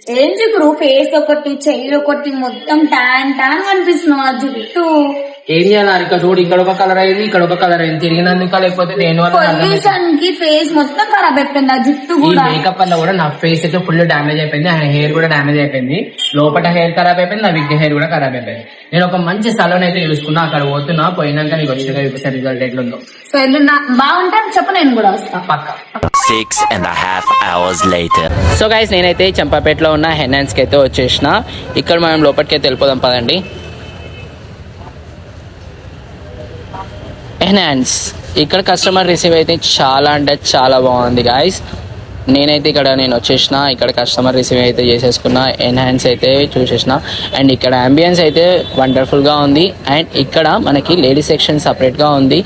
ఏం చిగురు ఫేస్ ఒకటి చెయ్యి ఒకటి మొత్తం ట్యాన్ ట్యాన్ కనిపిస్తున్నావు ఆ జుట్టు. ఏం చేయాలి ఇక్కడ చూడు, ఇక్కడ ఒక కలర్ అయింది, ఇక్కడ ఒక కలర్ అయింది. తిరిగినందుక లేకపోతే దేని వల్ల పొల్యూషన్ కి ఫేస్ మొత్తం ఖరాబ్ అయిపోయింది. ఆ జుట్టు ఈ కూడా మేకప్ వల్ల కూడా నా ఫేస్ అయితే ఫుల్ డామేజ్ అయిపోయింది. ఆ హెయిర్ కూడా డామేజ్ అయిపోయింది. లోపల హెయిర్ ఖరాబ్ అయిపోయింది, నా విగ్ హెయిర్ కూడా ఖరాబ్ అయిపోయింది. నేను ఒక మంచి స్థలం అయితే చూసుకున్నా, అక్కడ పోతున్నా. పోయినాక నీకు వచ్చిన చూపిస్తే రిజల్ట్ ఎట్లుందో. సో బాగుంటే చెప్పు, నేను కూడా వస్తా పక్క 6.5 hours later. సో గైస్ నేనైతే చంపాపేటలో ఉన్న హెనాన్స్ కి అయితే వచ్చేసిన. ఇక్కడ మనం లోపలికి అయితే వెళ్ళిపోదాం పదండి. ఎన్హాన్స్ ఇక్కడ కస్టమర్ రిసీవ్ అయితే చాలా అంటే చాలా బాగుంది గాయస్. నేనైతే నేను వచ్చేసిన, ఇక్కడ కస్టమర్ రిసీవ్ అయితే చేసేసుకున్న, ఎన్హాన్స్ అయితే చూసేసిన. అండ్ ఇక్కడ అంబియన్స్ అయితే వండర్ఫుల్గా ఉంది. అండ్ ఇక్కడ మనకి లేడీస్ సెక్షన్ సపరేట్గా ఉంది.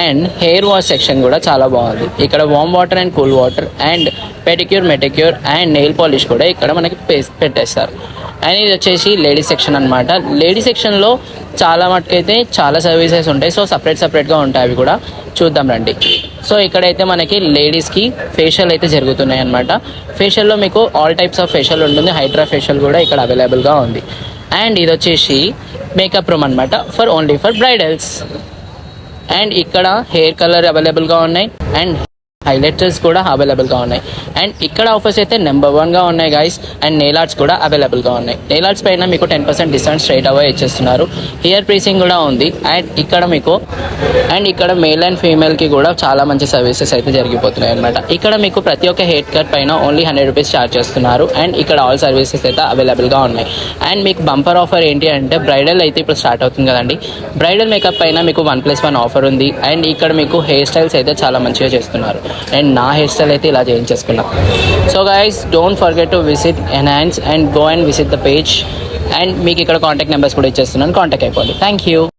అండ్ హెయిర్ వాష్ సెక్షన్ కూడా చాలా బాగుంది. ఇక్కడ warm water and cool water and pedicure manicure and nail polish కూడా ఇక్కడ మనకి పెట్టేస్తారు. అండ్ ఇది వచ్చేసి లేడీస్ సెక్షన్ అనమాట. లేడీస్ సెక్షన్లో చాలా మటుకైతే చాలా సర్వీసెస్ ఉంటాయి. సో సపరేట్గా ఉంటాయి, అవి కూడా చూద్దాం రండి. సో ఇక్కడైతే మనకి లేడీస్కి ఫేషియల్ అయితే జరుగుతున్నాయి అనమాట. ఫేషియల్లో మీకు ఆల్ టైప్స్ ఆఫ్ ఫేషియల్ ఉంటుంది. హైడ్రా ఫేషియల్ కూడా ఇక్కడ అవైలబుల్గా ఉంది. అండ్ ఇది వచ్చేసి మేకప్ రూమ్ అనమాట, ఓన్లీ ఫర్ బ్రైడల్స్. అండ్ ఇక్కడ హెయిర్ కలర్ అవైలబుల్గా ఉన్నాయి అండ్ హైలైటర్స్ కూడా అవైలబుల్గా ఉన్నాయి. అండ్ ఇక్కడ ఆఫర్స్ అయితే నెంబర్ 1గా ఉన్నాయి గైస్. అండ్ నెయిల్ ఆర్ట్స్ కూడా అవైలబుల్గా ఉన్నాయి. నెయిల్ ఆర్ట్స్ పైన మీకు 10% డిస్కౌంట్ స్ట్రైట్ అవే ఇచ్చేస్తున్నారు. హెయిర్ ప్రీసింగ్ కూడా ఉంది. అండ్ ఇక్కడ మేల్ అండ్ ఫీమేల్కి కూడా చాలా మంచి సర్వీసెస్ అయితే జరిగిపోతున్నాయి అనమాట. ఇక్కడ మీకు ప్రతి ఒక్క హెయిర్ కట్ పైన ఓన్లీ 100 రూపీస్ ఛార్జ్ చేస్తున్నారు. అండ్ ఇక్కడ ఆల్ సర్వీసెస్ అయితే అవైలబుల్గా ఉన్నాయి. అండ్ మీకు బంపర్ ఆఫర్ ఏంటి అంటే బ్రైడల్ అయితే ఇప్పుడు స్టార్ట్ అవుతుంది కదండి. బ్రైడల్ మేకప్ పైన మీకు 1+1 ఆఫర్ ఉంది. అండ్ ఇక్కడ మీకు హెయిర్ స్టైల్స్ అయితే చాలా మంచిగా చేస్తున్నారు. అండ్ నా హెయిర్ స్టైల్ అయితే ఇలా చేయించేసుకున్నా. So guys don't forget to visit Enhance and go and visit the page. And మీకు ఇక్కడ కాంటాక్ట్ నెంబర్స్ కూడా ఇచ్చేస్తున్నాను, కాంటాక్ట్ అయిపోండి. Thank you.